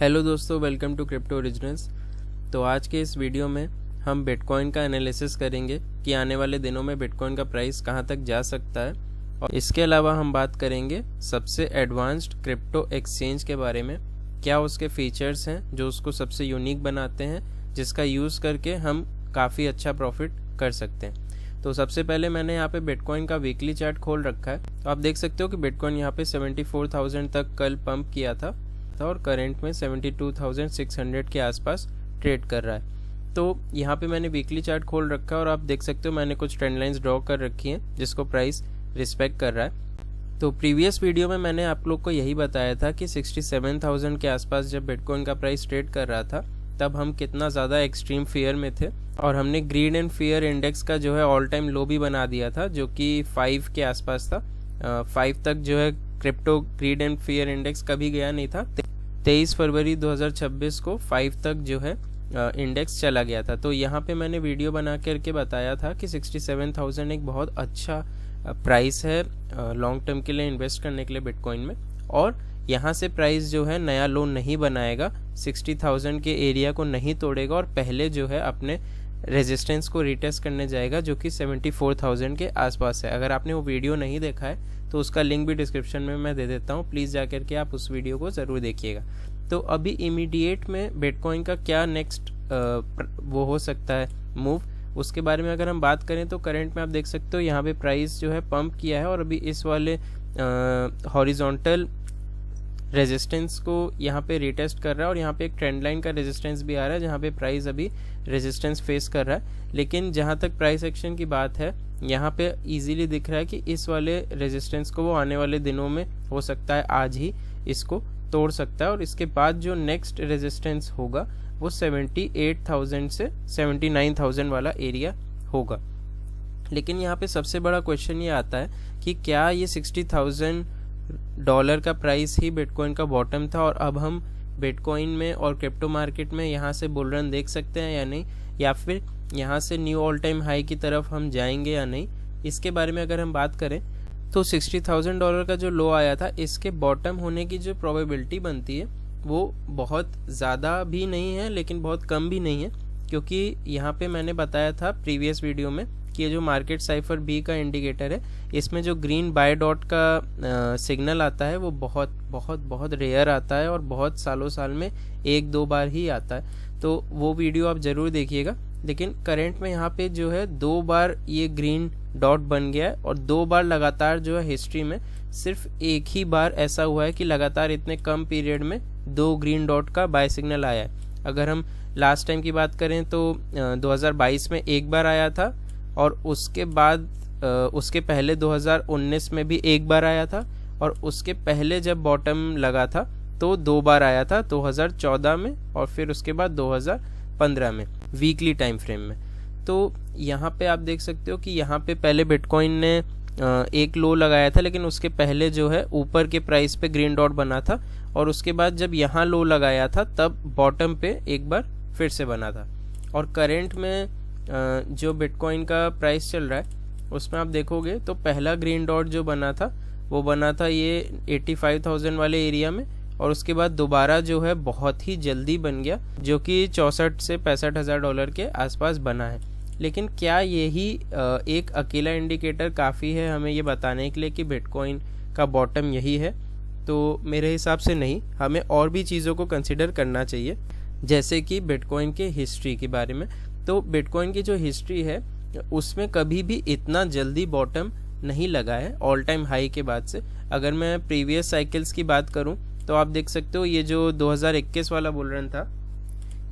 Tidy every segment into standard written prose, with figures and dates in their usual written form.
Hello दोस्तों, welcome to crypto originals. तो आज के इस वीडियो में हम बिटकॉइन का एनालिसिस करेंगे कि आने वाले दिनों में बिटकॉइन का प्राइस कहां तक जा सकता है, और इसके अलावा हम बात करेंगे सबसे एडवांस्ड क्रिप्टो एक्सचेंज के बारे में। क्या उसके फीचर्स हैं जो उसको सबसे यूनिक बनाते हैं, जिसका यूज़ करके हम काफ़ी अच्छा प्रॉफिट कर सकते हैं। तो सबसे पहले मैंने यहाँ पे बिटकॉइन का वीकली चार्ट खोल रखा है। तो आप देख सकते हो कि बिटकॉइन यहाँ पे 74,000 तक कल पंप किया था और करंट में 72,600 के आसपास ट्रेड कर रहा है। तो यहाँ पे मैंने वीकली चार्ट खोल रखा है और आप देख सकते हो मैंने कुछ ट्रेंड लाइंस ड्रॉ कर रखी हैं जिसको प्राइस रिस्पेक्ट कर रहा है। तो प्रीवियस वीडियो में मैंने आप लोग को यही बताया था कि 67,000 के आसपास जब बिटकॉइन का प्राइस ट्रेड कर रहा था तब हम कितना ज़्यादा एक्सट्रीम फियर में थे, और हमने ग्रीड एंड फियर इंडेक्स का जो है ऑल टाइम लो भी बना दिया था जो कि 5 के आसपास था। 5 तक जो है crypto grid and fear index कभी गया नहीं था। 23 फरवरी 2026 को 5 तक जो है इंडेक्स चला गया था। तो यहाँ पे मैंने वीडियो बना करके बताया था कि 67,000 एक बहुत अच्छा प्राइस है लॉन्ग टर्म के लिए इन्वेस्ट करने के लिए बिटकॉइन में, और यहाँ से प्राइस जो है नया लो नहीं बनाएगा, 60,000 के एरिया को नहीं तोड़ेगा और पहले जो है अपने रेजिस्टेंस को रिटेस्ट करने जाएगा जो कि 74,000 के आसपास है। अगर आपने वो वीडियो नहीं देखा है तो उसका लिंक भी डिस्क्रिप्शन में मैं दे देता हूँ, प्लीज़ जा करके आप उस वीडियो को ज़रूर देखिएगा। तो अभी इमीडिएट में बिटकॉइन का क्या नेक्स्ट वो हो सकता है मूव, उसके बारे में अगर हम बात करें तो करंट में आप देख सकते हो यहाँ पे प्राइस जो है पंप किया है और अभी इस वाले हॉरिजॉन्टल रेजिस्टेंस को यहाँ पे रिटेस्ट कर रहा है, और यहाँ पे एक ट्रेंड लाइन का रेजिस्टेंस भी आ रहा है जहाँ पे प्राइस अभी रेजिस्टेंस फेस कर रहा है। लेकिन जहाँ तक प्राइस एक्शन की बात है यहाँ पे इजीली दिख रहा है कि इस वाले रेजिस्टेंस को वो आने वाले दिनों में हो सकता है आज ही इसको तोड़ सकता है, और इसके बाद जो नेक्स्ट रेजिस्टेंस होगा वो 78,000 से 79,000 वाला एरिया होगा। लेकिन यहाँ पे सबसे बड़ा क्वेश्चन ये आता है कि क्या ये $60,000 का प्राइस ही बिटकॉइन का बॉटम था और अब हम बिटकॉइन में और क्रिप्टो मार्केट में यहाँ से बुल रन देख सकते हैं या नहीं, या फिर यहाँ से न्यू ऑल टाइम हाई की तरफ हम जाएंगे या नहीं। इसके बारे में अगर हम बात करें तो $60,000 का जो लो आया था इसके बॉटम होने की जो प्रोबेबिलिटी बनती है वो बहुत ज़्यादा भी नहीं है लेकिन बहुत कम भी नहीं है, क्योंकि यहाँ पे मैंने बताया था प्रीवियस वीडियो में कि ये जो मार्केट साइफर बी का इंडिकेटर है इसमें जो ग्रीन बाय डॉट का सिग्नल आता है वो बहुत बहुत बहुत रेयर आता है और बहुत सालों साल में 1-2 बार ही आता है। तो वो वीडियो आप ज़रूर देखिएगा। लेकिन करंट में यहाँ पे जो है 2 बार ये ग्रीन डॉट बन गया है, और 2 बार लगातार जो है हिस्ट्री में सिर्फ एक ही बार ऐसा हुआ है कि लगातार इतने कम पीरियड में 2 ग्रीन डॉट का बाय सिग्नल आया है। अगर हम लास्ट टाइम की बात करें तो 2022 में एक बार आया था, और उसके बाद उसके पहले 2019 में भी एक बार आया था, और उसके पहले जब बॉटम लगा था तो 2 बार आया था 2014 में और फिर उसके बाद 2015 में वीकली टाइम फ्रेम में। तो यहाँ पे आप देख सकते हो कि यहाँ पे पहले बिटकॉइन ने एक लो लगाया था, लेकिन उसके पहले जो है ऊपर के प्राइस पे ग्रीन डॉट बना था, और उसके बाद जब यहाँ लो लगाया था तब बॉटम पे एक बार फिर से बना था। और करंट में जो बिटकॉइन का प्राइस चल रहा है उसमें आप देखोगे तो पहला ग्रीन डॉट जो बना था वो बना था ये 85,000 वाले एरिया में, और उसके बाद दोबारा जो है बहुत ही जल्दी बन गया जो कि 64 से $65,000 के आसपास बना है। लेकिन क्या यही एक अकेला इंडिकेटर काफ़ी है हमें ये बताने के लिए कि बिटकॉइन का बॉटम यही है? तो मेरे हिसाब से नहीं, हमें और भी चीज़ों को कंसिडर करना चाहिए, जैसे कि बिटकॉइन के हिस्ट्री के बारे में। तो बिटकॉइन की जो हिस्ट्री है उसमें कभी भी इतना जल्दी बॉटम नहीं लगा है ऑल टाइम हाई के बाद से। अगर मैं प्रीवियस साइकिल्स की बात करूं तो आप देख सकते हो ये जो 2021 वाला बुल रन था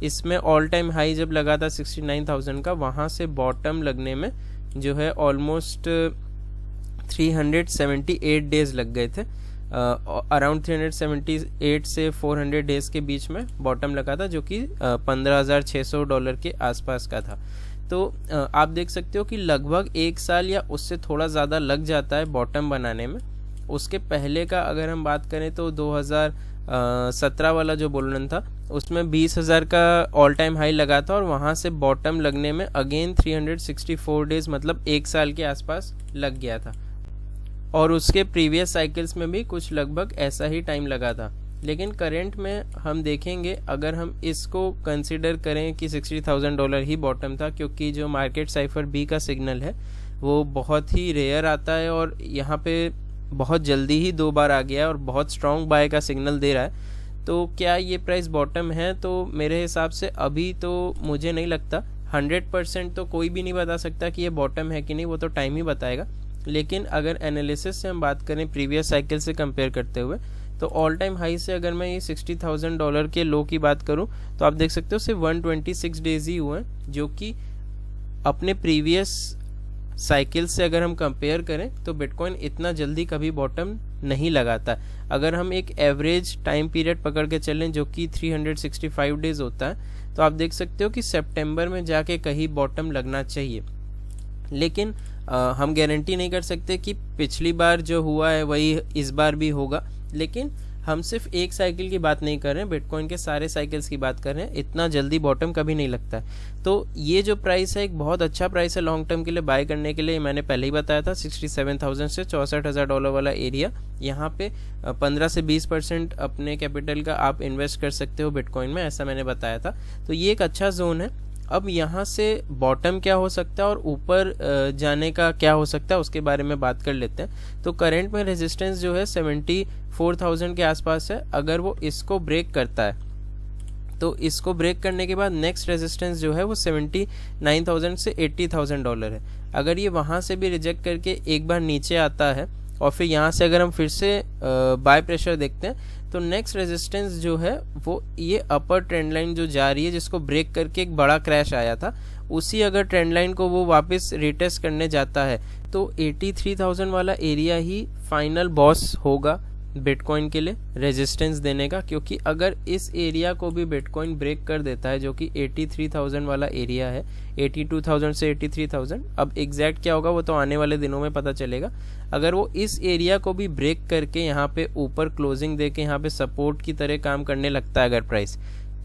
इसमें ऑल टाइम हाई जब लगा था 69,000 का, वहाँ से बॉटम लगने में जो है ऑलमोस्ट 378 डेज लग गए थे। अराउंड 378 से 400 डेज के बीच में बॉटम लगा था जो कि $15,600 के आसपास का था। तो आप देख सकते हो कि लगभग 1 साल या उससे थोड़ा ज़्यादा लग जाता है बॉटम बनाने में। उसके पहले का अगर हम बात करें तो 2017 वाला जो बुल रन था उसमें 20,000 का ऑल टाइम हाई लगा था, और वहाँ से बॉटम लगने में अगेन 364 डेज मतलब 1 साल के आसपास लग गया था। और उसके प्रीवियस साइकिल्स में भी कुछ लगभग ऐसा ही टाइम लगा था। लेकिन करंट में हम देखेंगे, अगर हम इसको कंसिडर करें कि $60,000 ही बॉटम था, क्योंकि जो मार्केट साइफर बी का सिग्नल है वो बहुत ही रेयर आता है और यहाँ पे बहुत जल्दी ही 2 बार आ गया है और बहुत स्ट्रॉन्ग बाय का सिग्नल दे रहा है। तो क्या ये प्राइस बॉटम है? तो मेरे हिसाब से अभी तो मुझे नहीं लगता। 100% तो कोई भी नहीं बता सकता कि ये बॉटम है कि नहीं, वो तो टाइम ही बताएगा। लेकिन अगर एनालिसिस से हम बात करें प्रीवियस साइकिल से कंपेयर करते हुए, तो ऑल टाइम हाई से अगर मैं ये $60,000 के लो की बात करूं तो आप देख सकते हो सिर्फ 126 डेज ही हुए हैं, जो कि अपने प्रीवियस साइकिल से अगर हम कंपेयर करें तो बिटकॉइन इतना जल्दी कभी बॉटम नहीं लगाता। अगर हम एक एवरेज टाइम पीरियड पकड़ के चलें जो कि 365 डेज होता है, तो आप देख सकते हो कि सितंबर में जाके कहीं बॉटम लगना चाहिए। लेकिन हम गारंटी नहीं कर सकते कि पिछली बार जो हुआ है वही इस बार भी होगा। लेकिन हम सिर्फ एक साइकिल की बात नहीं कर रहे हैं, बिटकॉइन के सारे साइकिल्स की बात कर रहे हैं। इतना जल्दी बॉटम कभी नहीं लगता है। तो ये जो प्राइस है एक बहुत अच्छा प्राइस है लॉन्ग टर्म के लिए बाय करने के लिए। मैंने पहले ही बताया था 67,000 से $64,000 वाला एरिया, यहाँ पे 15 से 20% अपने कैपिटल का आप इन्वेस्ट कर सकते हो बिटकॉइन में, ऐसा मैंने बताया था। तो ये एक अच्छा जोन है। अब यहाँ से बॉटम क्या हो सकता है और ऊपर जाने का क्या हो सकता है उसके बारे में बात कर लेते हैं। तो करंट में रेजिस्टेंस जो है 74,000 के आसपास है। अगर वो इसको ब्रेक करता है तो इसको ब्रेक करने के बाद नेक्स्ट रेजिस्टेंस जो है वो 79,000 से $80,000 है। अगर ये वहाँ से भी रिजेक्ट करके एक बार नीचे आता है और फिर यहाँ से अगर हम फिर से बाय प्रेशर देखते हैं, तो नेक्स्ट रेजिस्टेंस जो है वो ये अपर ट्रेंड लाइन जो जा रही है, जिसको ब्रेक करके एक बड़ा क्रैश आया था, उसी अगर ट्रेंड लाइन को वो वापस रिटेस्ट करने जाता है तो 83,000 वाला एरिया ही फाइनल बॉस होगा बिटकॉइन के लिए रेजिस्टेंस देने का। क्योंकि अगर इस एरिया को भी बिटकॉइन ब्रेक कर देता है, जो कि 83,000 वाला एरिया है, 82,000 से 83,000, अब एग्जैक्ट क्या होगा वो तो आने वाले दिनों में पता चलेगा। अगर वो इस एरिया को भी ब्रेक करके यहाँ पे ऊपर क्लोजिंग दे के यहाँ पे सपोर्ट की तरह काम करने लगता है अगर प्राइस,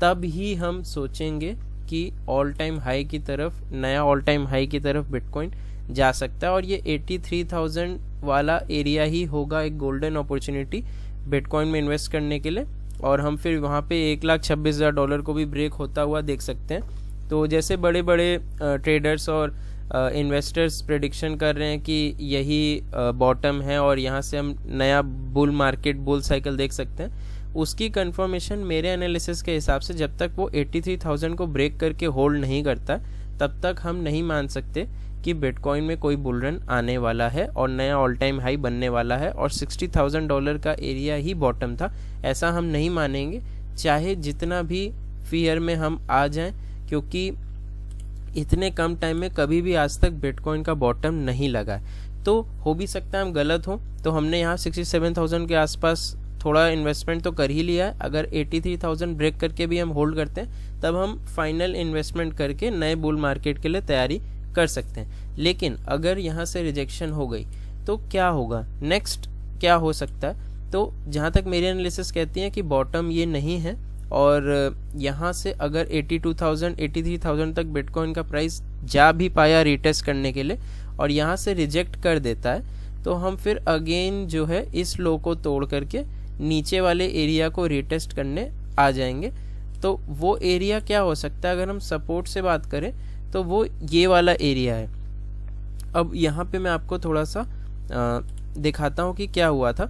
तब ही हम सोचेंगे कि ऑल टाइम हाई की तरफ, नया ऑल टाइम हाई की तरफ बिटकॉइन जा सकता है। और ये 83,000 वाला एरिया ही होगा एक गोल्डन अपॉर्चुनिटी बिटकॉइन में इन्वेस्ट करने के लिए। और हम फिर वहाँ पे $126,000 को भी ब्रेक होता हुआ देख सकते हैं। तो जैसे बड़े बड़े ट्रेडर्स और इन्वेस्टर्स प्रेडिक्शन कर रहे हैं कि यही बॉटम है और यहाँ से हम नया बुल मार्केट, बुल साइकिल देख सकते हैं, उसकी कंफर्मेशन मेरे एनालिसिस के हिसाब से जब तक वो 83,000 को ब्रेक करके होल्ड नहीं करता तब तक हम नहीं मान सकते कि बिटकॉइन में कोई बुल रन आने वाला है और नया ऑल टाइम हाई बनने वाला है और $60,000 का एरिया ही बॉटम था, ऐसा हम नहीं मानेंगे, चाहे जितना भी फियर में हम आ जाएं। क्योंकि इतने कम टाइम में कभी भी आज तक बिटकॉइन का बॉटम नहीं लगा है। तो हो भी सकता है हम गलत हो, तो हमने यहाँ 67,000 के आसपास थोड़ा इन्वेस्टमेंट तो कर ही लिया है। अगर 83,000 ब्रेक करके भी हम होल्ड करते हैं तब हम फाइनल इन्वेस्टमेंट करके नए बुल मार्केट के लिए तैयारी कर सकते हैं। लेकिन अगर यहाँ से रिजेक्शन हो गई तो क्या होगा, नेक्स्ट क्या हो सकता है? तो जहाँ तक मेरी एनालिसिस कहती है कि बॉटम ये नहीं है और यहाँ से अगर 82,000 83,000 तक बिटकॉइन का प्राइस जा भी पाया रिटेस्ट करने के लिए और यहाँ से रिजेक्ट कर देता है, तो हम फिर अगेन जो है इस लो को तोड़ करके नीचे वाले एरिया को रिटेस्ट करने आ जाएंगे। तो वो एरिया क्या हो सकता है? अगर हम सपोर्ट से बात करें तो वो ये वाला एरिया है। अब यहाँ पे मैं आपको थोड़ा सा दिखाता हूँ कि क्या हुआ था।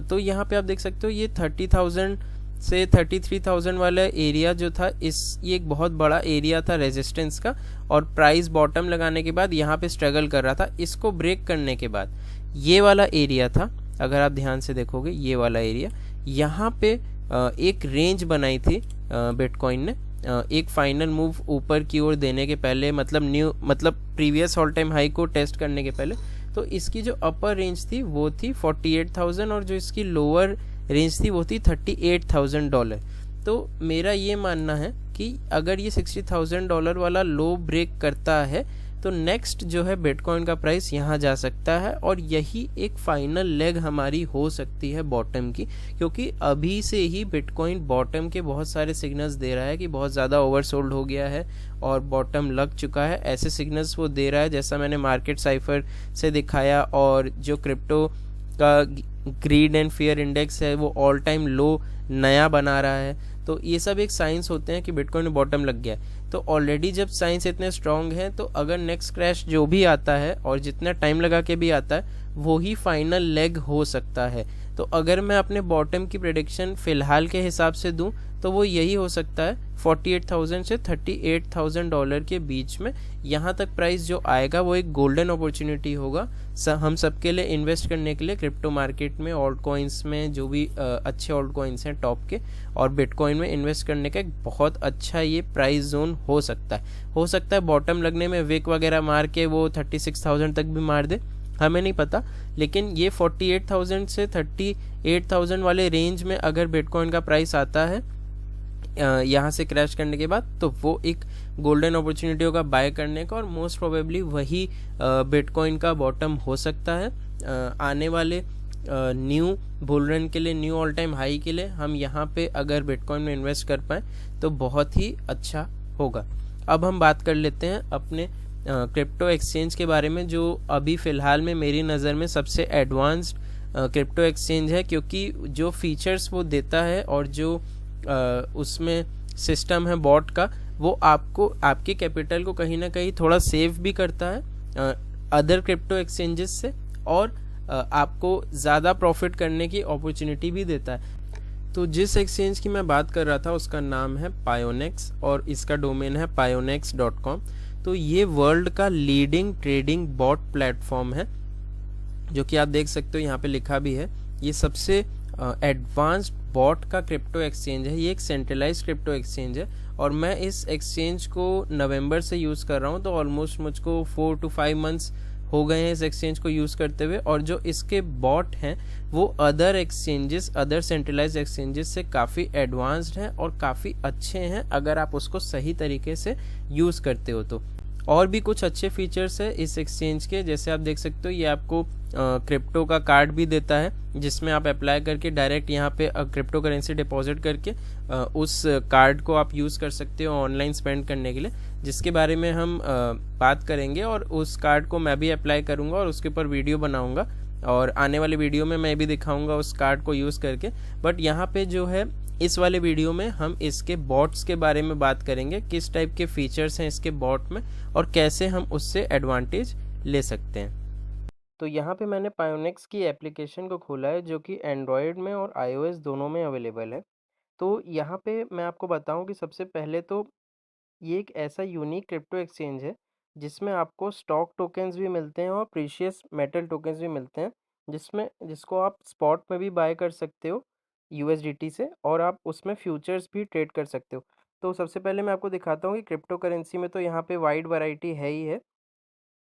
तो यहाँ पे आप देख सकते हो ये 30,000 से 33,000 वाला एरिया जो था, ये एक बहुत बड़ा एरिया था रेजिस्टेंस का और प्राइस बॉटम लगाने के बाद यहाँ पे स्ट्रगल कर रहा था। इसको ब्रेक करने के बाद ये वाला एरिया था, अगर आप ध्यान से देखोगे ये वाला एरिया, यहाँ पे एक रेंज बनाई थी बिटकॉइन ने एक फाइनल मूव ऊपर की ओर देने के पहले, मतलब प्रीवियस ऑल टाइम हाई को टेस्ट करने के पहले। तो इसकी जो अपर रेंज थी वो थी 48,000 और जो इसकी लोअर रेंज थी वो थी $38,000। तो मेरा ये मानना है कि अगर ये $60,000 वाला लो ब्रेक करता है तो नेक्स्ट जो है बिटकॉइन का प्राइस यहाँ जा सकता है और यही एक फाइनल लेग हमारी हो सकती है बॉटम की। क्योंकि अभी से ही बिटकॉइन बॉटम के बहुत सारे सिग्नल्स दे रहा है कि बहुत ज़्यादा ओवरसोल्ड हो गया है और बॉटम लग चुका है, ऐसे सिग्नल्स वो दे रहा है जैसा मैंने मार्केट साइफर से दिखाया और जो क्रिप्टो का ग्रीड एंड फियर इंडेक्स है वो ऑल टाइम लो नया बना रहा है। तो ये सब एक साइंस होते हैं कि बिटकॉइन में बॉटम लग गया है। तो ऑलरेडी जब साइंस इतने स्ट्रांग है तो अगर नेक्स्ट क्रैश जो भी आता है और जितना टाइम लगा के भी आता है वो ही फाइनल लेग हो सकता है। तो अगर मैं अपने बॉटम की प्रेडिक्शन फ़िलहाल के हिसाब से दूं तो वो यही हो सकता है 48,000 से $38,000 के बीच में। यहाँ तक प्राइस जो आएगा वो एक गोल्डन अपॉर्चुनिटी होगा हम सबके लिए इन्वेस्ट करने के लिए क्रिप्टो मार्केट में, ऑल्ट कॉइन्स में, जो भी अच्छे ऑल्ट कॉइन्स हैं टॉप के, और बिटकॉइन में इन्वेस्ट करने का एक बहुत अच्छा ये प्राइस जोन हो सकता है। बॉटम लगने में विक वगैरह मार के वो 36,000 तक भी मार दे, हमें नहीं पता। लेकिन ये 48,000 से 38,000 वाले रेंज में अगर बिटकॉइन का प्राइस आता है यहाँ से क्रैश करने के बाद, तो वो एक गोल्डन अपॉर्चुनिटी होगा बाय करने का, और मोस्ट प्रोबेबली वही बिटकॉइन का बॉटम हो सकता है। आने वाले न्यू बुल रन के लिए, न्यू ऑल टाइम हाई के लिए हम यहाँ पे अगर बिटकॉइन में इन्वेस्ट कर पाएँ तो बहुत ही अच्छा होगा। अब हम बात कर लेते हैं अपने क्रिप्टो एक्सचेंज के बारे में, जो अभी फ़िलहाल में मेरी नज़र में सबसे एडवांस्ड क्रिप्टो एक्सचेंज है, क्योंकि जो फीचर्स वो देता है और जो उसमें सिस्टम है बॉट का, वो आपको आपके कैपिटल को कहीं ना कहीं थोड़ा सेव भी करता है अदर क्रिप्टो एक्सचेंजेस से, और आपको ज़्यादा प्रॉफिट करने की अपॉर्चुनिटी भी देता है। तो जिस एक्सचेंज की मैं बात कर रहा था उसका नाम है पायोनेक्स और इसका डोमेन है pionex.com। तो ये वर्ल्ड का लीडिंग ट्रेडिंग बॉट प्लेटफॉर्म है, जो कि आप देख सकते हो यहाँ पे लिखा भी है। ये सबसे एडवांस्ड बॉट का क्रिप्टो एक्सचेंज है। ये एक सेंट्रलाइज्ड क्रिप्टो एक्सचेंज है और मैं इस एक्सचेंज को नवंबर से यूज़ कर रहा हूँ। तो ऑलमोस्ट मुझको 4 to 5 मंथ्स हो गए हैं इस एक्सचेंज को यूज़ करते हुए। और जो इसके बॉट हैं वो other exchanges, other centralised exchanges से काफ़ी एडवांस्ड हैं और काफ़ी अच्छे हैं अगर आप उसको सही तरीके से यूज़ करते हो तो। और भी कुछ अच्छे फीचर्स है इस एक्सचेंज के, जैसे आप देख सकते हो ये आपको क्रिप्टो का कार्ड भी देता है, जिसमें आप अप्लाई करके डायरेक्ट यहाँ पे क्रिप्टो करेंसी डिपॉजिट करके उस कार्ड को आप यूज़ कर सकते हो ऑनलाइन स्पेंड करने के लिए, जिसके बारे में हम बात करेंगे। और उस कार्ड को मैं भी अप्लाई करूँगा और उसके ऊपर वीडियो बनाऊँगा, और आने वाले वीडियो में मैं भी दिखाऊँगा उस कार्ड को यूज़ करके। बट यहाँ पे जो है इस वाले वीडियो में हम इसके बॉट्स के बारे में बात करेंगे, किस टाइप के फीचर्स हैं इसके बॉट में और कैसे हम उससे एडवांटेज ले सकते हैं। तो यहाँ पे मैंने पायोनेक्स की एप्लीकेशन को खोला है, जो कि एंड्रॉयड में और आईओएस दोनों में अवेलेबल है। तो यहाँ पे मैं आपको बताऊँ कि सबसे पहले तो ये एक ऐसा यूनिक क्रिप्टो एक्सचेंज है जिसमें आपको स्टॉक टोकन्स भी मिलते हैं और प्रीशियस मेटल टोकन्स भी मिलते हैं, जिसको आप स्पॉट में भी बाय कर सकते हो यूएसडीटी से, और आप उसमें फ्यूचर्स भी ट्रेड कर सकते हो। तो सबसे पहले मैं आपको दिखाता हूँ कि क्रिप्टो करेंसी में तो यहाँ पे वाइड वैरायटी है ही है।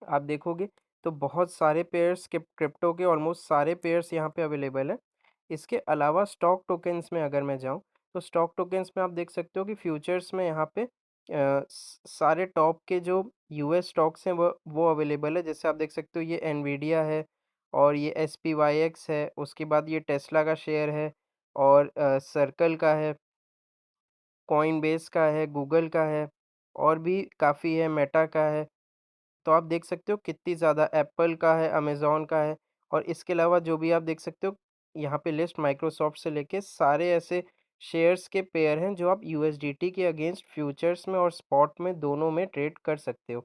आप देखोगे तो बहुत सारे पेयर्स के क्रिप्टो के ऑलमोस्ट सारे पेयर्स यहाँ पे अवेलेबल हैं। इसके अलावा स्टॉक टोकन्स में अगर मैं जाऊँ तो स्टॉक टोकन्स में आप देख सकते हो कि फ्यूचर्स में यहाँ पे सारे टॉप के जो यूएस स्टॉक्स हैं वो अवेलेबल है। जैसे आप देख सकते हो ये एनवीडिया है और ये SPYX है, उसके बाद ये टेस्ला का शेयर है और सर्कल का है, कॉइनबेस का है, गूगल का है और भी काफ़ी है, मेटा का है। तो आप देख सकते हो कितनी ज़्यादा, एप्पल का है, अमेज़न का है, और इसके अलावा जो भी आप देख सकते हो यहाँ पे लिस्ट माइक्रोसॉफ्ट से लेके सारे ऐसे शेयर्स के पेयर हैं जो आप यूएसडीटी के अगेंस्ट फ्यूचर्स में और स्पॉट में दोनों में ट्रेड कर सकते हो।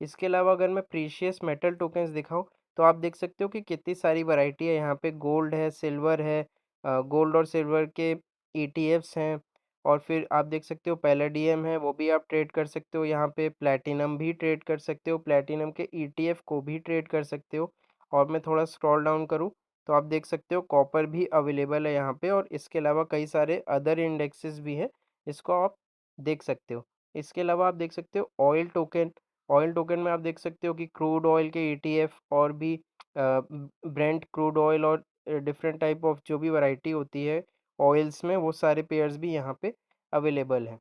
इसके अलावा अगर मैं प्रीशियस मेटल टोकन्स दिखाऊँ तो आप देख सकते हो कि कितनी सारी वैरायटी है। यहाँ पे गोल्ड है, सिल्वर है, गोल्ड और सिल्वर के ईटीएफ्स हैं, और फिर आप देख सकते हो पैलेडियम है, वो भी आप ट्रेड कर सकते हो। यहाँ पे प्लैटिनम भी ट्रेड कर सकते हो, प्लैटिनम के ईटीएफ को भी ट्रेड कर सकते हो। और मैं थोड़ा स्क्रॉल डाउन करूँ तो आप देख सकते हो कॉपर भी अवेलेबल है यहाँ पे, और इसके अलावा कई सारे अदर इंडेक्सेस भी हैं, इसको आप देख सकते हो। इसके अलावा आप देख सकते हो ऑयल टोकन में आप देख सकते हो कि क्रूड ऑयल के ईटीएफ और भी ब्रेंट क्रूड ऑयल और डिफरेंट टाइप ऑफ जो भी वैरायटी होती है ऑयल्स में, वो सारे पेयर्स भी यहाँ पे अवेलेबल हैं।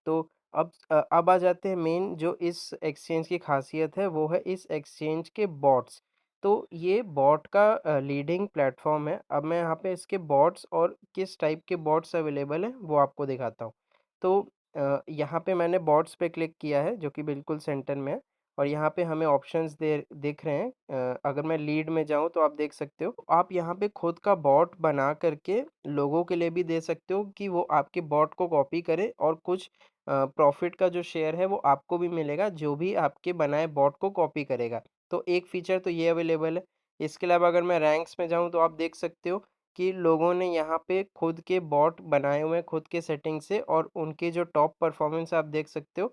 तो अब आ जाते हैं मेन जो इस एक्सचेंज की ख़ासियत है, वो है इस एक्सचेंज के बॉट्स। तो ये बॉट का लीडिंग प्लेटफ़ॉर्म है। अब मैं यहाँ पे इसके बॉट्स और किस टाइप के बॉट्स अवेलेबल हैं, वो आपको दिखाता हूँ। तो यहाँ पे मैंने बॉट्स पे क्लिक किया है, जो कि बिल्कुल सेंटर में है, और यहाँ पे हमें ऑप्शंस दिख रहे हैं। अगर मैं लीड में जाऊँ तो आप देख सकते हो। आप यहाँ पे खुद का बॉट बना करके लोगों के लिए भी दे सकते हो कि वो आपके बॉट को कॉपी करे और कुछ प्रॉफ़िट का जो शेयर है वो आपको भी मिलेगा, जो भी आपके बनाए बॉट को कॉपी करेगा। तो एक फ़ीचर तो ये अवेलेबल है। इसके अलावा अगर मैं रैंक्स में जाऊँ तो आप देख सकते हो कि लोगों ने यहाँ पे खुद के बॉट बनाए हुए हैं खुद के सेटिंग से, और उनके जो टॉप परफ़ॉर्मेंस आप देख सकते हो।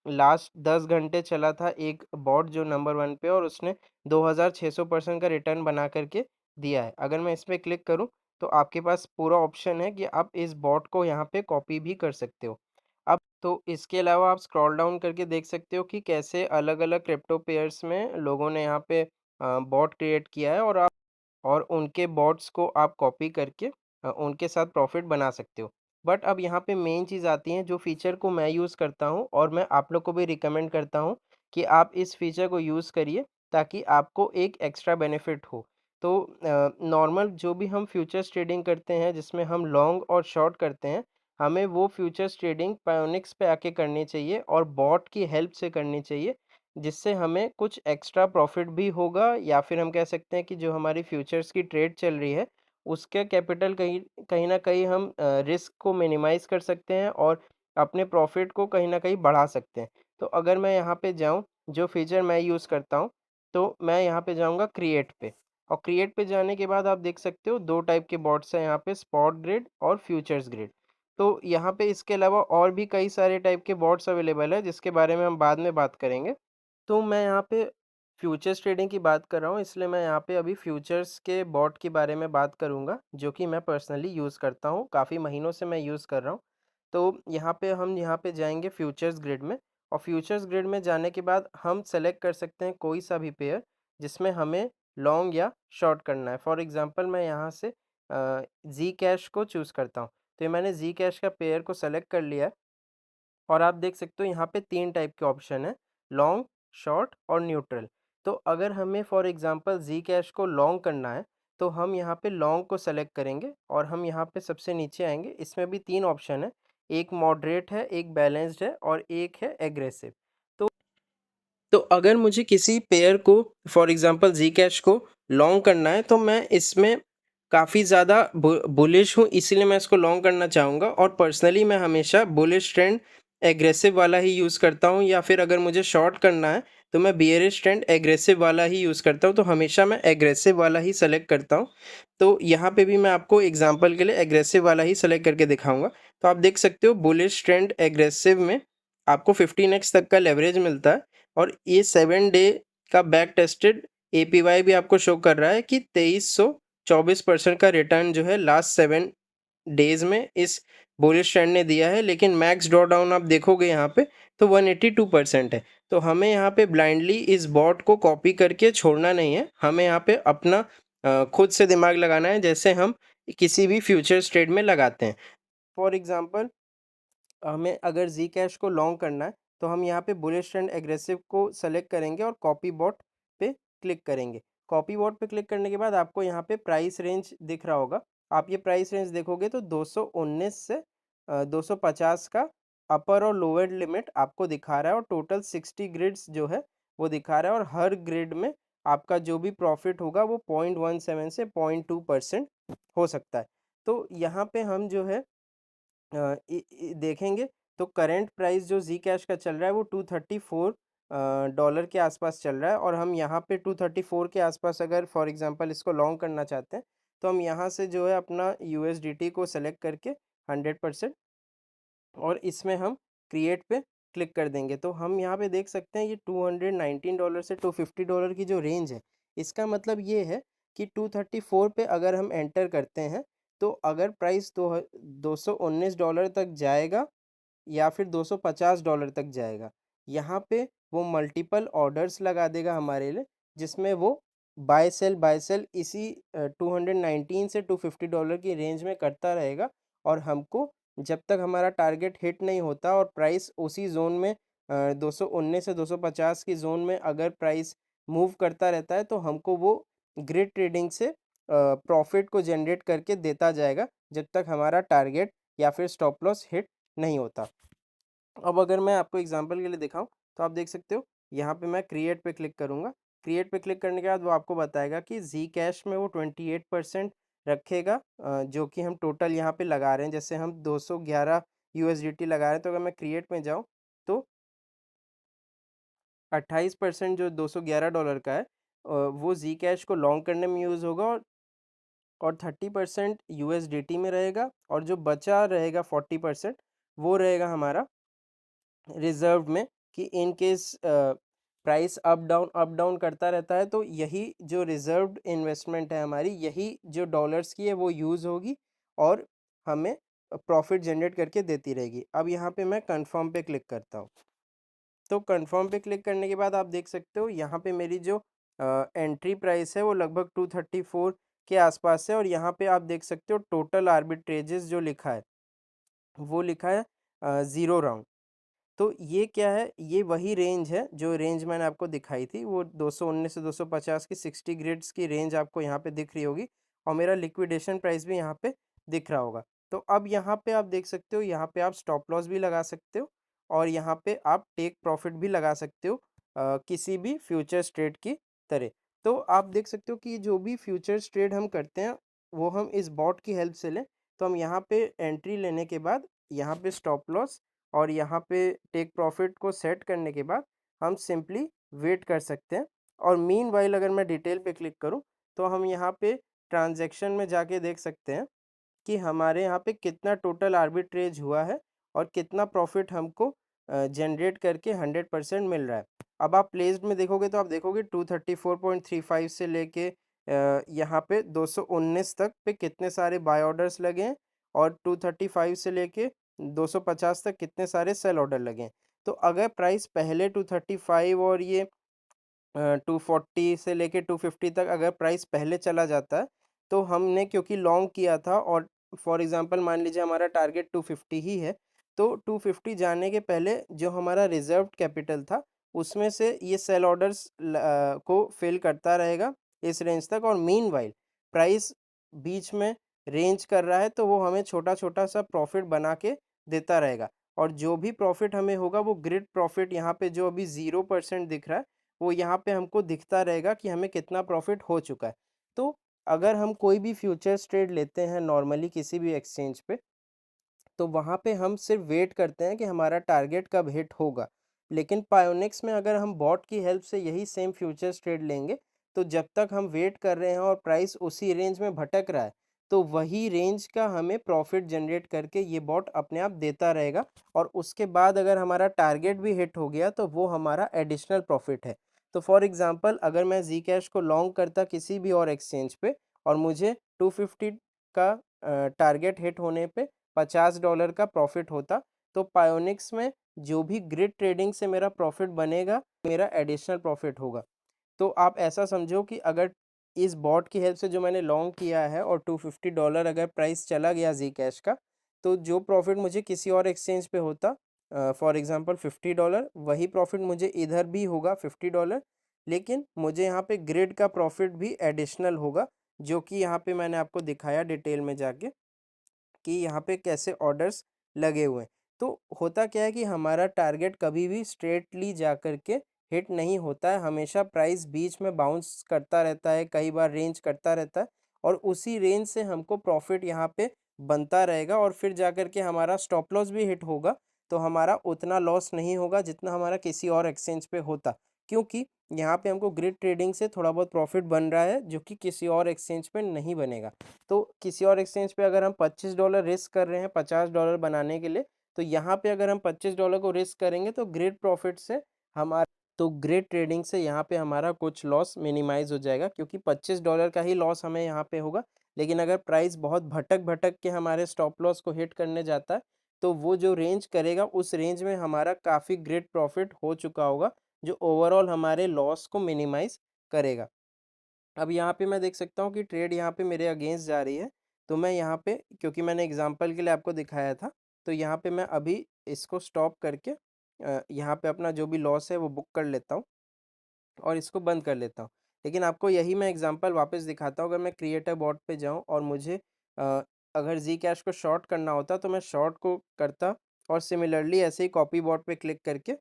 लास्ट 10 घंटे चला था एक बॉट जो नंबर 1 पे, और उसने 2600% का रिटर्न बना करके दिया है। अगर मैं इसपे क्लिक करूँ तो आपके पास पूरा ऑप्शन है कि आप इस बॉट को यहाँ पे कॉपी भी कर सकते हो। अब तो इसके अलावा आप स्क्रॉल डाउन करके देख सकते हो कि कैसे अलग-अलग क्रिप्टो पेयर्स में लोगों ने यहाँ पे बॉट क्रिएट किया है, और उनके बॉट्स को आप कॉपी करके उनके साथ प्रॉफ़िट बना सकते हो। बट अब यहाँ पे मेन चीज़ आती है, जो फ़ीचर को मैं यूज़ करता हूँ और मैं आप लोग को भी रिकमेंड करता हूँ कि आप इस फ़ीचर को यूज़ करिए ताकि आपको एक एक्स्ट्रा बेनिफिट हो। तो नॉर्मल जो भी हम फ्यूचर्स ट्रेडिंग करते हैं जिसमें हम लॉन्ग और शॉर्ट करते हैं, हमें वो फ्यूचर्स ट्रेडिंग पायोनिक्स पे आके करनी चाहिए और बॉट की हेल्प से करनी चाहिए, जिससे हमें कुछ एक्स्ट्रा प्रॉफ़िट भी होगा, या फिर हम कह सकते हैं कि जो हमारी फ्यूचर्स की ट्रेड चल रही है, उसके कैपिटल कहीं कहीं न कहीं हम रिस्क को मिनिमाइज़ कर सकते हैं और अपने प्रॉफ़िट को कहीं न कहीं बढ़ा सकते हैं। तो अगर मैं यहाँ पे जाऊँ, जो फ़ीचर मैं यूज़ करता हूँ, तो मैं यहाँ पे जाऊँगा क्रिएट पे, और क्रिएट पे जाने के बाद आप देख सकते हो 2 टाइप के बॉट्स हैं यहाँ पे, स्पॉट ग्रिड और फ्यूचर्स ग्रिड। तो यहाँ पे इसके अलावा और भी कई सारे टाइप के बॉट्स अवेलेबल हैं, जिसके बारे में हम बाद में बात करेंगे। तो मैं यहाँ पे फ्यूचर्स ट्रेडिंग की बात कर रहा हूँ, इसलिए मैं यहाँ पे अभी फ्यूचर्स के बॉट के बारे में बात करूँगा, जो कि मैं पर्सनली यूज़ करता हूँ, काफ़ी महीनों से मैं यूज़ कर रहा हूँ। तो यहाँ पे जाएँगे फ्यूचर्स ग्रिड में, और फ्यूचर्स ग्रिड में जाने के बाद हम सेलेक्ट कर सकते हैं कोई सा भी पेयर जिसमें हमें लॉन्ग या शॉर्ट करना है। फॉर एग्ज़ाम्पल मैं यहाँ से ज़ी कैश को चूज़ करता हूँ। तो ये मैंने ज़ी कैश का पेयर को सेलेक्ट कर लिया है। और आप देख सकते हो यहाँ पे 3 टाइप के ऑप्शन हैं, लॉन्ग, शॉर्ट और न्यूट्रल। तो अगर हमें फॉर एग्ज़ाम्पल ज़ी कैश को लॉन्ग करना है, तो हम यहाँ पे लॉन्ग को सेलेक्ट करेंगे और हम यहाँ पे सबसे नीचे आएँगे। इसमें भी 3 ऑप्शन है, एक मॉडरेट है, एक बैलेंस्ड है और एक है एग्रेसिव। तो अगर मुझे किसी पेयर को फॉर एग्ज़ाम्पल ज़ीकैश को लॉन्ग करना है, तो मैं इसमें काफ़ी ज़्यादा बुलिश हूँ, इसीलिए मैं इसको लॉन्ग करना चाहूँगा, और पर्सनली मैं हमेशा बुलिश ट्रेंड एग्रेसिव वाला ही यूज़ करता हूँ, या फिर अगर मुझे शॉर्ट करना है तो मैं बियरिश ट्रेंड एग्रेसिव वाला ही यूज़ करता हूँ, तो हमेशा मैं एग्रेसिव वाला ही सेलेक्ट करता हूँ। तो यहाँ पे भी मैं आपको एग्ज़ाम्पल के लिए एग्रेसिव वाला ही सेलेक्ट करके दिखाऊँगा। तो आप देख सकते हो बुलिश ट्रेंड एग्रेसिव में आपको 15x तक का लेवरेज मिलता है, और ये 7 डे का बैक टेस्टेड एपीवाई भी आपको शो कर रहा है कि 2324% का रिटर्न जो है लास्ट 7 डेज में इस बुलिश ट्रेंड ने दिया है। लेकिन मैक्स ड्रॉ डाउन आप देखोगे यहाँ पे तो 182% है। तो हमें यहाँ पे ब्लाइंडली इस बॉट को कॉपी करके छोड़ना नहीं है, हमें यहाँ पे अपना खुद से दिमाग लगाना है, जैसे हम किसी भी फ्यूचर्स ट्रेड में लगाते हैं। फॉर एग्जांपल हमें अगर ज़ी कैश को लॉन्ग करना है, तो हम यहाँ पे बुलिश ट्रेंड एग्रेसिव को सेलेक्ट करेंगे और कॉपी बॉट पे क्लिक करेंगे। कॉपी बॉट पे क्लिक करने के बाद आपको यहाँ पे प्राइस रेंज दिख रहा होगा। आप ये प्राइस रेंज देखोगे तो 219 से 250 का अपर और लोअर लिमिट आपको दिखा रहा है, और टोटल 60 ग्रिड्स जो है वो दिखा रहा है, और हर ग्रिड में आपका जो भी प्रॉफिट होगा वो 0.17 से 0.2% हो सकता है। तो यहाँ पे हम जो है देखेंगे तो करंट प्राइस जो जी कैश का चल रहा है वो 234 डॉलर के आसपास चल रहा है, और हम यहाँ पे 234 के आसपास अगर फॉर एग्जांपल इसको लॉन्ग करना चाहते हैं, तो हम यहाँ से जो है अपना यूएसडीटी को सेलेक्ट करके 100%, और इसमें हम क्रिएट पे क्लिक कर देंगे। तो हम यहाँ पे देख सकते हैं ये $219 से $250 की जो रेंज है, इसका मतलब ये है कि 234 पे अगर हम एंटर करते हैं, तो अगर प्राइस $219 तक जाएगा या फिर $250 तक जाएगा। यहाँ पे वो मल्टीपल ऑर्डर्स लगा देगा हमारे लिए, जिसमें वो बाय सेल इसी 219 से $250 की रेंज में करता रहेगा, और हमको जब तक हमारा टारगेट हिट नहीं होता और प्राइस उसी ज़ोन में 219 से 250 की ज़ोन में अगर प्राइस मूव करता रहता है, तो हमको वो ग्रिड ट्रेडिंग से प्रॉफिट को जनरेट करके देता जाएगा, जब तक हमारा टारगेट या फिर स्टॉप लॉस हिट नहीं होता। अब अगर मैं आपको एग्जांपल के लिए दिखाऊं, तो आप देख सकते हो यहाँ पे मैं क्रिएट पे क्लिक करूँगा। क्रिएट पे क्लिक करने के बाद वो आपको बताएगा कि ज़ी कैश में वो 28% रखेगा, जो कि हम टोटल यहाँ पे लगा रहे हैं। जैसे हम 211 यूएसडीटी लगा रहे हैं, तो अगर मैं क्रिएट में जाऊँ तो 28% जो $211 का है, वो ज़ी कैश को लॉन्ग करने में यूज़ होगा, और 30% यूएसडीटी में रहेगा, और जो बचा रहेगा 40% वो रहेगा हमारा रिजर्व में, कि in case price up down करता रहता है, तो यही जो रिजर्व्ड इन्वेस्टमेंट है हमारी, यही जो डॉलर्स की है वो यूज़ होगी और हमें प्रॉफिट जनरेट करके देती रहेगी। अब यहाँ पे मैं कंफर्म पे क्लिक करता हूँ। तो कंफर्म पे क्लिक करने के बाद आप देख सकते हो यहाँ पे मेरी जो एंट्री प्राइस है वो लगभग 234 के आसपास है, और यहाँ पे आप देख सकते हो टोटल आर्बिट्रेजेस जो लिखा है वो लिखा है 0 राउंड। तो ये क्या है, ये वही रेंज है जो रेंज मैंने आपको दिखाई थी, वो 219 से 250 की 60 ग्रेड्स की रेंज आपको यहाँ पे दिख रही होगी, और मेरा लिक्विडेशन प्राइस भी यहाँ पे दिख रहा होगा। तो अब यहाँ पे आप देख सकते हो, यहाँ पे आप स्टॉप लॉस भी लगा सकते हो, और यहाँ पे आप टेक प्रॉफिट भी लगा सकते हो, किसी भी फ्यूचर्स ट्रेड की तरह। तो आप देख सकते हो कि जो भी फ्यूचर्स ट्रेड हम करते हैं वो हम इस बॉट की हेल्प से लें। तो हम यहाँ पे एंट्री लेने के बाद यहाँ पे स्टॉप लॉस और यहाँ पे टेक प्रॉफिट को सेट करने के बाद हम सिंपली वेट कर सकते हैं। और मीनवाइल अगर मैं डिटेल पे क्लिक करूँ तो हम यहाँ पे ट्रांजैक्शन में जाके देख सकते हैं कि हमारे यहाँ पे कितना टोटल आर्बिट्रेज हुआ है और कितना प्रॉफिट हमको जनरेट करके 100% मिल रहा है। अब आप प्लेस्ड में देखोगे तो आप देखोगे 234.35 से लेके यहाँ पे 219 तक पे कितने सारे बाय ऑर्डर्स लगे हैं, और 235 से लेके 250 तक कितने सारे सेल ऑर्डर लगे हैं। तो अगर प्राइस पहले 235 और ये 240 से लेके 250 तक अगर प्राइस पहले चला जाता है, तो हमने क्योंकि लॉन्ग किया था, और फॉर एग्ज़ाम्पल मान लीजिए हमारा टारगेट 250 ही है, तो 250 जाने के पहले जो हमारा रिज़र्व्ड कैपिटल था, उसमें से ये सेल ऑर्डर्स को फ़िल करता रहेगा इस रेंज तक, और मीनवाइल प्राइस बीच में रेंज कर रहा है, तो वो हमें छोटा-छोटा सा प्रॉफ़िट बना के देता रहेगा। और जो भी प्रॉफ़िट हमें होगा वो ग्रिड प्रॉफ़िट यहाँ पे जो अभी 0% दिख रहा है, वो यहाँ पे हमको दिखता रहेगा कि हमें कितना प्रॉफिट हो चुका है। तो अगर हम कोई भी फ्यूचर्स ट्रेड लेते हैं नॉर्मली किसी भी एक्सचेंज पे, तो वहाँ पे हम सिर्फ वेट करते हैं कि हमारा टारगेट कब हिट होगा। लेकिन पायोनिक्स में अगर हम बॉट की हेल्प से यही सेम फ्यूचर्स ट्रेड लेंगे, तो जब तक हम वेट कर रहे हैं और प्राइस उसी रेंज में भटक रहा है, तो वही रेंज का हमें प्रॉफिट जनरेट करके ये बॉट अपने आप देता रहेगा, और उसके बाद अगर हमारा टारगेट भी हिट हो गया तो वो हमारा एडिशनल प्रॉफिट है। तो फॉर एग्ज़ाम्पल अगर मैं ज़ी कैश को लॉन्ग करता किसी भी और एक्सचेंज पे, और मुझे 250 का टारगेट हिट होने पे $50 का प्रॉफिट होता, तो पायोनिक्स में जो भी ग्रिड ट्रेडिंग से मेरा प्रॉफिट बनेगा, मेरा एडिशनल प्रॉफिट होगा। तो आप ऐसा समझो कि अगर इस बॉट की हेल्प से जो मैंने लॉन्ग किया है और $250 अगर प्राइस चला गया ज़ी कैश का, तो जो प्रॉफिट मुझे किसी और एक्सचेंज पे होता, फॉर एग्ज़ाम्पल $50, वही प्रॉफिट मुझे इधर भी होगा $50, लेकिन मुझे यहाँ पे ग्रिड का प्रॉफिट भी एडिशनल होगा, जो कि यहाँ पे मैंने आपको दिखाया डिटेल में जाके कि यहाँ पे कैसे ऑर्डर्स लगे हुए हैं। तो होता क्या है कि हमारा टारगेट कभी भी स्ट्रेटली जा कर के हिट नहीं होता है, हमेशा प्राइस बीच में बाउंस करता रहता है, कई बार रेंज करता रहता है, और उसी रेंज से हमको प्रॉफिट यहाँ पे बनता रहेगा, और फिर जा कर के हमारा स्टॉप लॉस भी हिट होगा, तो हमारा उतना लॉस नहीं होगा जितना हमारा किसी और एक्सचेंज पे होता। क्योंकि यहाँ पे हमको ग्रिड ट्रेडिंग से थोड़ा बहुत प्रॉफिट बन रहा है, जो कि किसी और एक्सचेंज पे नहीं बनेगा। तो किसी और एक्सचेंज पे अगर हम $25 रिस्क कर रहे हैं $50 बनाने के लिए, तो यहाँ पे अगर हम $25 को रिस्क करेंगे तो ग्रेट प्रॉफिट से हमारा तो ग्रेट ट्रेडिंग से यहाँ पे हमारा कुछ लॉस मिनिमाइज हो जाएगा, क्योंकि $25 का ही लॉस हमें यहाँ पे होगा। लेकिन अगर प्राइस बहुत भटक भटक के हमारे स्टॉप लॉस को हिट करने जाता है, तो वो जो रेंज करेगा उस रेंज में हमारा काफ़ी ग्रेट प्रॉफिट हो चुका होगा, जो ओवरऑल हमारे लॉस को मिनिमाइज करेगा। अब यहाँ पे मैं देख सकता हूँ कि ट्रेड यहाँ पे मेरे अगेंस्ट जा रही है, तो मैं यहाँ पे, क्योंकि मैंने एग्जांपल के लिए आपको दिखाया था, तो यहाँ पे मैं अभी इसको स्टॉप करके यहाँ पे अपना जो भी लॉस है वो बुक कर लेता हूँ और इसको बंद कर लेता हूँ। लेकिन आपको यही मैं एग्जांपल वापस दिखाता हूँ, अगर मैं क्रिएटर बॉट पे जाऊँ और मुझे अ, अगर जी कैश को शॉर्ट करना होता तो मैं शॉर्ट को करता, और सिमिलरली ऐसे ही कॉपी बॉट पे क्लिक करके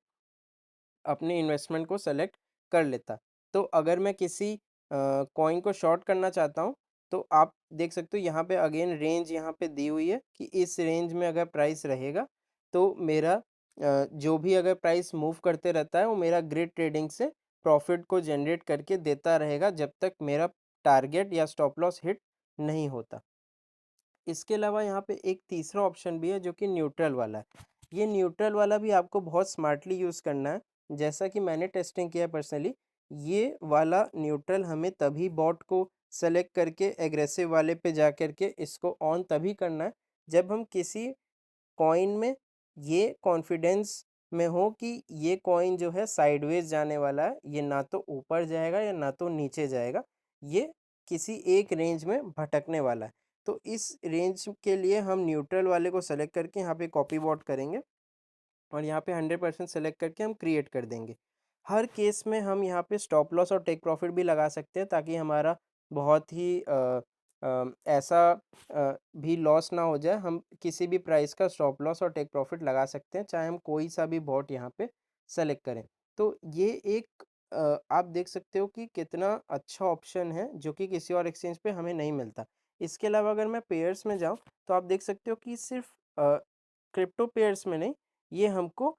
अपने इन्वेस्टमेंट को सेलेक्ट कर लेता। तो अगर मैं किसी कॉइन को शॉर्ट करना चाहता हूँ, तो आप देख सकते हो यहाँ पे अगेन रेंज यहाँ पे दी हुई है कि इस रेंज में अगर प्राइस रहेगा तो मेरा जो भी अगर प्राइस मूव करते रहता है वो मेरा ग्रिड ट्रेडिंग से प्रॉफिट को जनरेट करके देता रहेगा जब तक मेरा टारगेट या स्टॉप लॉस हिट नहीं होता। इसके अलावा यहाँ पे एक तीसरा ऑप्शन भी है जो कि न्यूट्रल वाला है। ये न्यूट्रल वाला भी आपको बहुत स्मार्टली यूज़ करना है। जैसा कि मैंने टेस्टिंग किया पर्सनली, ये वाला न्यूट्रल हमें तभी बॉट को सेलेक्ट करके एग्रेसिव वाले पे जा कर के इसको ऑन तभी करना है जब हम किसी कॉइन में ये कॉन्फिडेंस में हो कि ये कॉइन जो है साइडवेज जाने वाला है, ये ना तो ऊपर जाएगा या ना तो नीचे जाएगा, ये किसी एक रेंज में भटकने वाला है। तो इस रेंज के लिए हम न्यूट्रल वाले को सेलेक्ट करके यहाँ पे कॉपी बॉट करेंगे और यहाँ पे 100% सेलेक्ट करके हम क्रिएट कर देंगे। हर केस में हम यहाँ पे स्टॉप लॉस और टेक प्रॉफिट भी लगा सकते हैं ताकि हमारा बहुत ही ऐसा भी लॉस ना हो जाए। हम किसी भी प्राइस का स्टॉप लॉस और टेक प्रॉफिट लगा सकते हैं, चाहे हम कोई सा भी बॉट यहाँ पे सेलेक्ट करें। तो ये एक आप देख सकते हो कि कितना अच्छा ऑप्शन है जो कि किसी और एक्सचेंज पे हमें नहीं मिलता। इसके अलावा अगर मैं पेयर्स में जाऊँ तो आप देख सकते हो कि सिर्फ क्रिप्टो पेयर्स में नहीं, ये हमको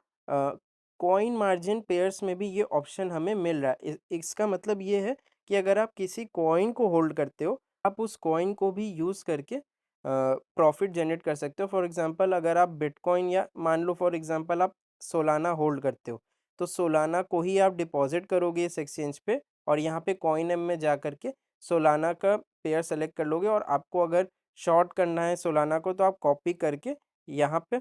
कॉइन मार्जिन पेयर्स में भी ये ऑप्शन हमें मिल रहा है। इसका मतलब ये है कि अगर आप किसी कॉइन को होल्ड करते हो, आप उस कॉइन को भी यूज़ करके प्रॉफिट जनरेट कर सकते हो। फॉर एग्जांपल अगर आप बिटकॉइन या मान लो फॉर एग्जांपल आप सोलाना होल्ड करते हो, तो सोलाना को ही आप डिपॉजिट करोगे इस एक्सचेंज पे और यहाँ पे कॉइन एम में जा करके सोलाना का पेयर सेलेक्ट कर लोगे और आपको अगर शॉर्ट करना है सोलाना को तो आप कॉपी करके यहाँ पे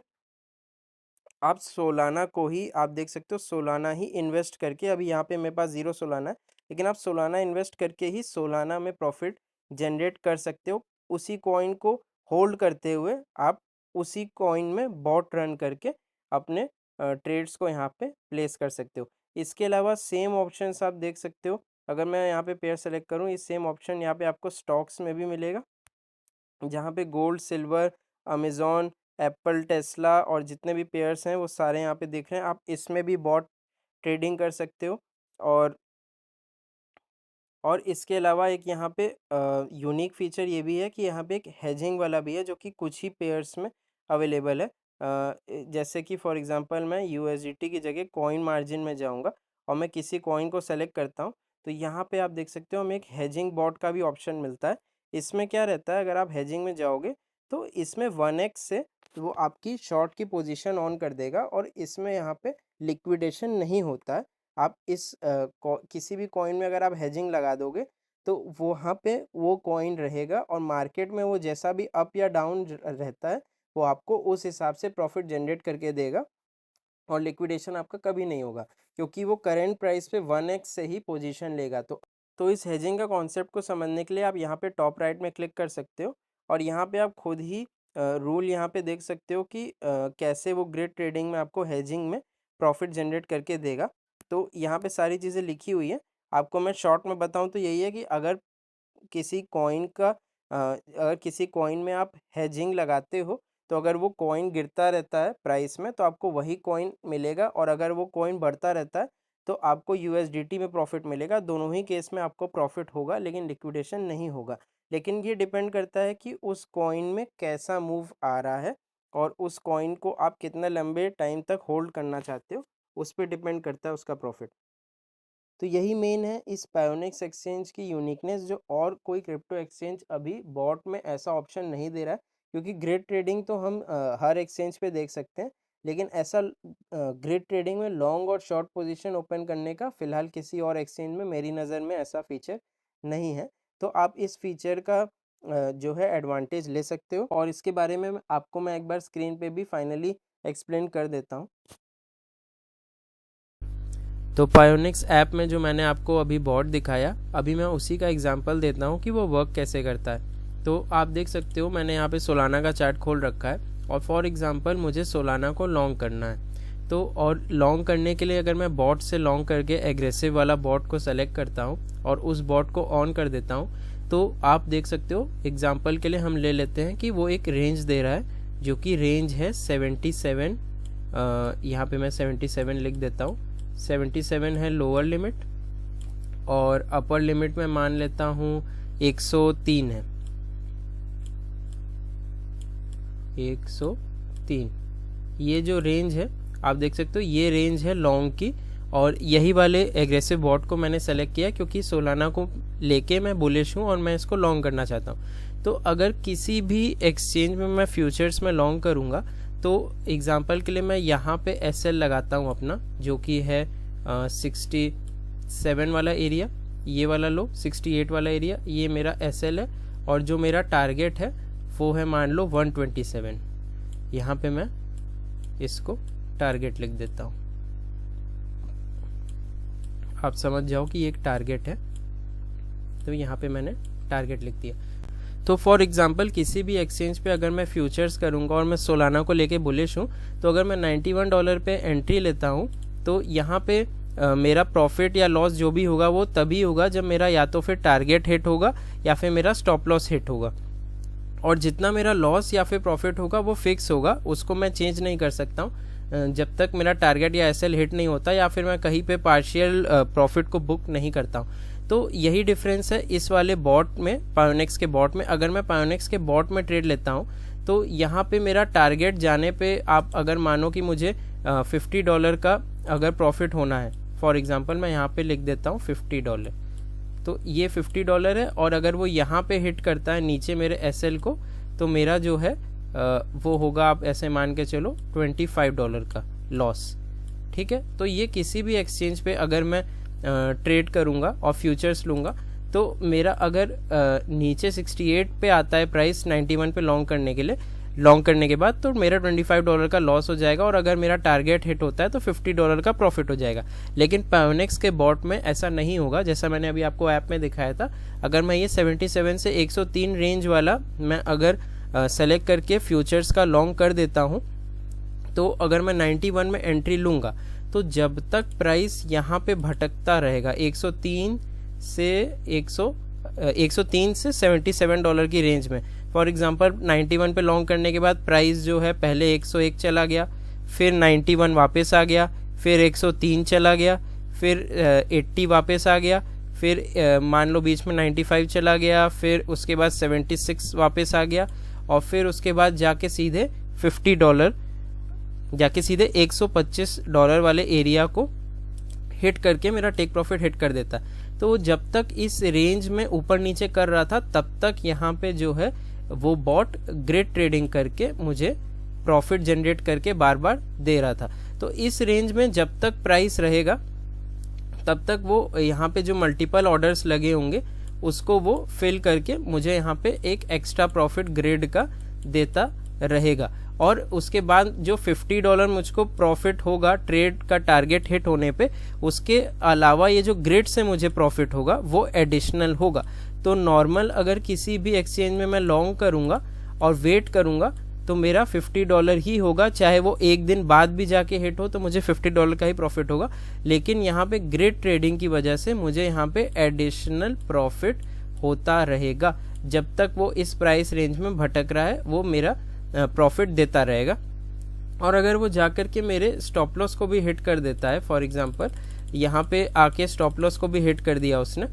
आप सोलाना को ही आप देख सकते हो सोलाना ही इन्वेस्ट करके, अभी यहाँ पे मेरे पास 0 सोलाना है, लेकिन आप सोलाना इन्वेस्ट करके ही सोलाना में प्रॉफिट जनरेट कर सकते हो। उसी कॉइन को होल्ड करते हुए आप उसी कॉइन में बॉट रन करके अपने ट्रेड्स को यहाँ पे प्लेस कर सकते हो। इसके अलावा सेम ऑप्शंस आप देख सकते हो, अगर मैं यहाँ पे पेयर सेलेक्ट करूँ, ये सेम ऑप्शन यहाँ पे आपको स्टॉक्स में भी मिलेगा, जहाँ पे gold, silver, Amazon, Apple, Tesla और जितने भी पेयर्स हैं वो सारे यहाँ पे दिख रहे हैं। आप इसमें भी बॉट ट्रेडिंग कर सकते हो और इसके अलावा एक यहाँ पे यूनिक फीचर ये भी है कि यहाँ पे एक हेजिंग वाला भी है जो कि कुछ ही पेयर्स में अवेलेबल है। जैसे कि फॉर एग्जांपल मैं यूएसडीटी की जगह कॉइन मार्जिन में जाऊँगा और मैं किसी कॉइन को सेलेक्ट करता हूँ, तो यहाँ पे आप देख सकते हो हमें एक हेजिंग बॉट का भी ऑप्शन मिलता है। इसमें क्या रहता है, अगर आप हेजिंग में जाओगे तो इसमें 1x से वो आपकी शॉर्ट की पोजीशन ऑन कर देगा और इसमें यहाँ पे लिक्विडेशन नहीं होता है। आप इस किसी भी कॉइन में अगर आप हेजिंग लगा दोगे तो वहाँ पे वो कॉइन रहेगा और मार्केट में वो जैसा भी अप या डाउन रहता है वो आपको उस हिसाब से प्रॉफिट जनरेट करके देगा और लिक्विडेशन आपका कभी नहीं होगा क्योंकि वो करंट प्राइस पे 1x से ही पोजीशन लेगा। तो इस हेजिंग का कॉन्सेप्ट को समझने के लिए आप यहाँ पे टॉप राइट में क्लिक कर सकते हो और यहाँ पे आप खुद ही रूल यहाँ पे देख सकते हो कि कैसे वो ग्रिड ट्रेडिंग में आपको हेजिंग में प्रॉफिट जनरेट करके देगा। तो यहाँ पे सारी चीज़ें लिखी हुई है। आपको मैं शॉर्ट में बताऊँ तो यही है कि अगर किसी कॉइन का अगर किसी कॉइन में आप हेजिंग लगाते हो तो अगर वो कॉइन गिरता रहता है प्राइस में तो आपको वही कॉइन मिलेगा और अगर वो कॉइन बढ़ता रहता है तो आपको यूएसडीटी में प्रॉफिट मिलेगा। दोनों ही केस में आपको प्रॉफिट होगा लेकिन लिक्विडेशन नहीं होगा। लेकिन ये डिपेंड करता है कि उस कॉइन में कैसा मूव आ रहा है और उस कॉइन को आप कितने लंबे टाइम तक होल्ड करना चाहते हो, उस पर डिपेंड करता है उसका प्रॉफिट। तो यही मेन है इस पायोनिक्स एक्सचेंज की यूनिकनेस, जो और कोई क्रिप्टो एक्सचेंज अभी बॉट में ऐसा ऑप्शन नहीं दे रहा है। क्योंकि ग्रिड ट्रेडिंग तो हम हर एक्सचेंज पे देख सकते हैं, लेकिन ऐसा ग्रिड ट्रेडिंग में लॉन्ग और शॉर्ट पोजीशन ओपन करने का फ़िलहाल किसी और एक्सचेंज में मेरी नज़र में ऐसा फीचर नहीं है। तो आप इस फीचर का जो है एडवांटेज ले सकते हो और इसके बारे में आपको मैं एक बार स्क्रीन पे भी फाइनली एक्सप्लेन कर देता हूँ। तो पायोनिक्स ऐप में जो मैंने आपको अभी बॉट दिखाया, अभी मैं उसी का एग्जांपल देता हूँ कि वो वर्क कैसे करता है। तो आप देख सकते हो मैंने यहाँ पे सोलाना का चार्ट खोल रखा है और फॉर एग्जांपल मुझे सोलाना को लॉन्ग करना है। तो और लॉन्ग करने के लिए अगर मैं बॉट से लॉन्ग करके एग्रेसिव वाला बॉट को सेलेक्ट करता हूँ और उस बॉट को ऑन कर देता हूँ, तो आप देख सकते हो एग्जाम्पल के लिए हम ले लेते हैं कि वो एक रेंज दे रहा है जो कि रेंज है 77। यहाँ पे मैं 77 लिख देता हूँ, 77 है लोअर लिमिट, और अपर लिमिट में मान लेता हूँ 103 है, 103। ये जो रेंज है आप देख सकते हो, ये रेंज है लॉन्ग की, और यही वाले एग्रेसिव बॉट को मैंने सेलेक्ट किया क्योंकि सोलाना को लेके मैं बुलिश हूँ और मैं इसको लॉन्ग करना चाहता हूँ। तो अगर किसी भी एक्सचेंज में मैं फ्यूचर्स में लॉन्ग करूँगा तो एग्जांपल के लिए मैं यहाँ पे एसएल लगाता हूँ अपना, जो कि है 67 वाला एरिया, ये वाला लो 68 वाला एरिया, ये मेरा एसएल है, और जो मेरा टारगेट है वो है मान लो 127। यहाँ पे मैं इसको टारगेट लिख देता हूँ, आप समझ जाओ कि ये एक टारगेट है, तो यहाँ पे मैंने टारगेट लिख दिया। तो फॉर एग्जांपल किसी भी एक्सचेंज पे अगर मैं फ्यूचर्स करूँगा और मैं सोलाना को लेके बुलिश हूँ, तो अगर मैं $91 पे एंट्री लेता हूँ तो यहाँ पे मेरा प्रॉफिट या लॉस जो भी होगा वो तभी होगा जब मेरा या तो फिर टारगेट हिट होगा या फिर मेरा स्टॉप लॉस हिट होगा, और जितना मेरा लॉस या फिर प्रॉफिट होगा वो फिक्स होगा, उसको मैं चेंज नहीं कर सकता हूँ जब तक मेरा टारगेट या एसएल हिट नहीं होता या फिर मैं कहीं पे पार्शियल प्रॉफिट को बुक नहीं करता हूँ। तो यही डिफरेंस है इस वाले बॉट में, पायोनिक्स के बॉट में। अगर मैं पायोनिक्स के बॉट में ट्रेड लेता हूँ तो यहाँ पे मेरा टारगेट जाने पे आप अगर मानो कि मुझे $50 का अगर प्रॉफिट होना है, फॉर एग्जांपल मैं यहाँ पे लिख देता हूँ $50, तो ये $50 है, और अगर वो यहाँ पे हिट करता है नीचे मेरे एसएल को, तो मेरा जो है वो होगा, आप ऐसे मान के चलो $25 का लॉस। ठीक है, तो ये किसी भी एक्सचेंज पे अगर मैं ट्रेड करूँगा और फ्यूचर्स लूँगा तो मेरा अगर नीचे 68 पे आता है प्राइस 91 पे लॉन्ग करने के लिए, लॉन्ग करने के बाद तो मेरा $25 का लॉस हो जाएगा, और अगर मेरा टारगेट हिट होता है तो $50 का प्रॉफिट हो जाएगा। लेकिन पायोनिक्स के बॉट में ऐसा नहीं होगा, जैसा मैंने अभी आपको ऐप में दिखाया था। अगर मैं ये 77 से 103 रेंज वाला मैं अगर सेलेक्ट करके फ्यूचर्स का लॉन्ग कर देता हूँ, तो अगर मैं 91 में एंट्री लूँगा तो जब तक प्राइस यहाँ पे भटकता रहेगा 103 से $77 की रेंज में, फॉर एग्जांपल 91 पे लॉन्ग करने के बाद प्राइस जो है पहले 101 चला गया, फिर 91 वापस आ गया, फिर 103 चला गया, फिर 80 वापस आ गया, फिर मान लो बीच में 95 चला गया, फिर उसके बाद 76 वापस आ गया, और फिर उसके बाद जाके सीधे $50 जाके सीधे $125 वाले एरिया को हिट करके मेरा टेक प्रॉफिट हिट कर देता। तो जब तक इस रेंज में ऊपर नीचे कर रहा था तब तक यहाँ पे जो है वो बॉट ग्रेड ट्रेडिंग करके मुझे प्रॉफिट जनरेट करके बार बार दे रहा था। तो इस रेंज में जब तक प्राइस रहेगा तब तक वो यहाँ पे जो मल्टीपल ऑर्डर्स लगे होंगे उसको वो फिल करके मुझे यहाँ पे एक एक्स्ट्रा प्रॉफिट ग्रेड का देता रहेगा, और उसके बाद जो $50 मुझको प्रॉफिट होगा ट्रेड का टारगेट हिट होने पे, उसके अलावा ये जो ग्रेड से मुझे प्रॉफिट होगा वो एडिशनल होगा। तो नॉर्मल अगर किसी भी एक्सचेंज में मैं लॉन्ग करूँगा और वेट करूँगा तो मेरा $50 ही होगा, चाहे वो एक दिन बाद भी जाके हिट हो तो मुझे $50 का ही प्रॉफिट होगा। लेकिन यहाँ पे ग्रेड ट्रेडिंग की वजह से मुझे यहाँ पे एडिशनल प्रॉफिट होता रहेगा, जब तक वो इस प्राइस रेंज में भटक रहा है वो मेरा प्रॉफिट देता रहेगा। और अगर वो जाकर के मेरे स्टॉप लॉस को भी हिट कर देता है, फॉर एग्जांपल यहाँ पे आके स्टॉप लॉस को भी हिट कर दिया उसने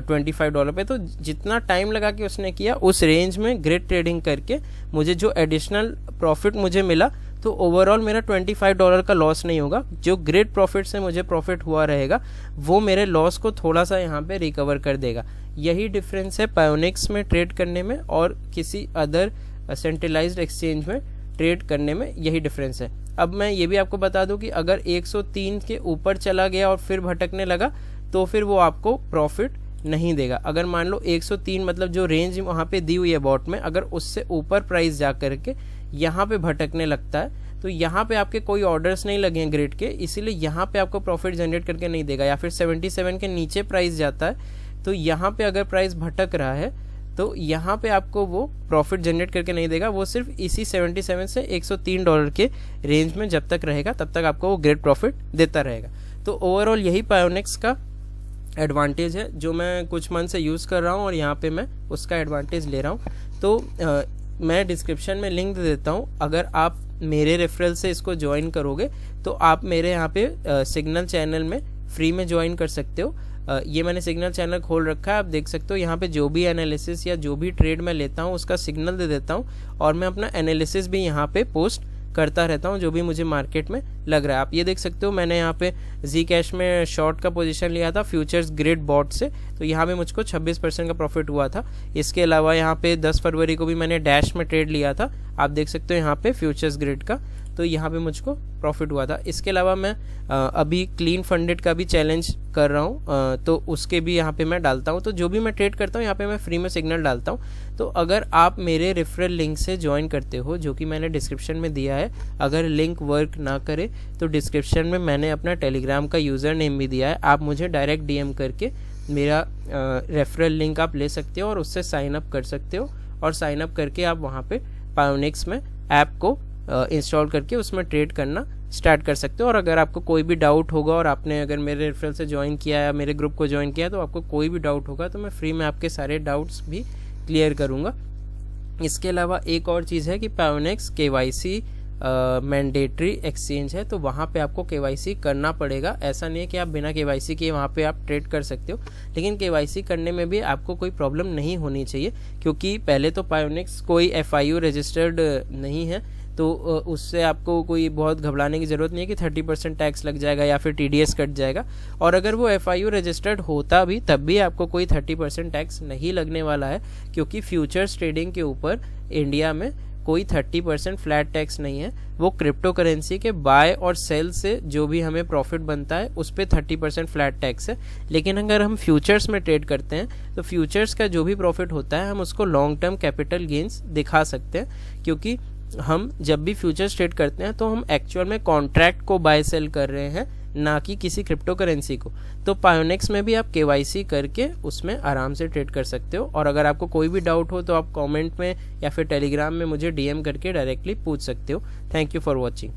$25 पे, तो जितना टाइम लगा के उसने किया उस रेंज में ग्रेड ट्रेडिंग करके मुझे जो एडिशनल प्रॉफिट मुझे मिला, तो ओवरऑल मेरा $25 का लॉस नहीं होगा। जो ग्रेड प्रॉफिट से मुझे प्रॉफिट हुआ रहेगा वो मेरे लॉस को थोड़ा सा यहाँ पे रिकवर कर देगा। यही डिफरेंस है पायोनिक्स में ट्रेड करने में और किसी अदर सेंट्रलाइज्ड एक्सचेंज में ट्रेड करने में, यही डिफरेंस है। अब मैं ये भी आपको बता दूं कि अगर 103 के ऊपर चला गया और फिर भटकने लगा तो फिर वो आपको प्रॉफिट नहीं देगा। अगर मान लो 103 मतलब जो रेंज वहाँ पे दी हुई है बॉट में, अगर उससे ऊपर प्राइस जा करके यहाँ पे भटकने लगता है तो यहाँ पे आपके कोई ऑर्डर्स नहीं लगे हैं ग्रेड के, इसीलिए यहाँ पे आपको प्रॉफिट जनरेट करके नहीं देगा। या फिर 77 के नीचे प्राइस जाता है तो यहाँ पे अगर प्राइस भटक रहा है तो यहाँ पे आपको वो प्रॉफिट जनरेट करके नहीं देगा, वो सिर्फ इसी 77 से $103 के रेंज में जब तक रहेगा तब तक आपको वो ग्रेट प्रॉफिट देता रहेगा। तो ओवरऑल यही पायोनिक्स का एडवांटेज है जो मैं कुछ मंथ से यूज़ कर रहा हूँ और यहाँ पे मैं उसका एडवांटेज ले रहा हूँ। तो मैं डिस्क्रिप्शन में लिंक दे देता हूँ, अगर आप मेरे रेफरल से इसको ज्वाइन करोगे तो आप मेरे यहाँ पे सिग्नल चैनल में फ्री में ज्वाइन कर सकते हो। ये मैंने सिग्नल चैनल खोल रखा है, आप देख सकते हो यहाँ पे जो भी एनालिसिस या जो भी ट्रेड मैं लेता हूँ उसका सिग्नल दे देता हूँ और मैं अपना एनालिसिस भी यहाँ पे पोस्ट करता रहता हूँ जो भी मुझे मार्केट में लग रहा है। आप ये देख सकते हो मैंने यहाँ पे जी कैश में शॉर्ट का पोजीशन लिया था फ्यूचर्स ग्रिड बॉट से, तो यहाँ पे मुझको 26% का प्रॉफिट हुआ था। इसके अलावा यहाँ पे 10 फरवरी को भी मैंने डैश में ट्रेड लिया था, आप देख सकते हो यहाँ पे फ्यूचर्स ग्रिड का, तो यहाँ पे मुझको प्रॉफिट हुआ था। इसके अलावा मैं अभी क्लीन फंडेड का भी चैलेंज कर रहा हूँ, तो उसके भी यहाँ पे मैं डालता हूँ। तो जो भी मैं ट्रेड करता हूँ यहाँ पे मैं फ्री में सिग्नल डालता हूँ। तो अगर आप मेरे रेफरल लिंक से ज्वाइन करते हो जो कि मैंने डिस्क्रिप्शन में दिया है, अगर लिंक वर्क ना करे तो डिस्क्रिप्शन में मैंने अपना टेलीग्राम का यूज़र नेम भी दिया है, आप मुझे डायरेक्ट DM करके मेरा रेफरल लिंक आप ले सकते हो और उससे साइन अप कर सकते हो। और साइन अप करके आप वहाँ पे पायोनिक्स में ऐप को इंस्टॉल करके उसमें ट्रेड करना स्टार्ट कर सकते हो। और अगर आपको कोई भी डाउट होगा और आपने अगर मेरे रेफरल से ज्वाइन किया या मेरे ग्रुप को ज्वाइन किया तो आपको कोई भी डाउट होगा तो मैं फ्री में आपके सारे डाउट्स भी क्लियर करूँगा। इसके अलावा एक और चीज़ है कि पायोनिक्स KYC मैंडेटरी एक्सचेंज है, तो वहाँ पे आपको KYC करना पड़ेगा। ऐसा नहीं है कि आप बिना KYC के वहाँ पे आप ट्रेड कर सकते हो, लेकिन KYC करने में भी आपको कोई प्रॉब्लम नहीं होनी चाहिए, क्योंकि पहले तो पायोनिक्स कोई FIU रजिस्टर्ड नहीं है, तो उससे आपको कोई बहुत घबराने की ज़रूरत नहीं है कि 30% टैक्स लग जाएगा या फिर TDS कट जाएगा। और अगर वो FIU रजिस्टर्ड होता भी तब भी आपको कोई 30% टैक्स नहीं लगने वाला है, क्योंकि फ्यूचर्स ट्रेडिंग के ऊपर इंडिया में कोई 30% फ्लैट टैक्स नहीं है। वो क्रिप्टो करेंसी के बाय और सेल से जो भी हमें प्रॉफिट बनता है उस पर 30% फ्लैट टैक्स है। लेकिन अगर हम फ्यूचर्स में ट्रेड करते हैं तो फ्यूचर्स का जो भी प्रॉफिट होता है हम उसको लॉन्ग टर्म कैपिटल गेन्स दिखा सकते हैं, क्योंकि हम जब भी फ्यूचर्स ट्रेड करते हैं तो हम एक्चुअल में कॉन्ट्रैक्ट को बाय सेल कर रहे हैं, ना कि किसी क्रिप्टो करेंसी को। तो पायोनिक्स में भी आप KYC करके उसमें आराम से ट्रेड कर सकते हो। और अगर आपको कोई भी डाउट हो तो आप कमेंट में या फिर टेलीग्राम में मुझे DM करके डायरेक्टली पूछ सकते हो। Thank you for watching.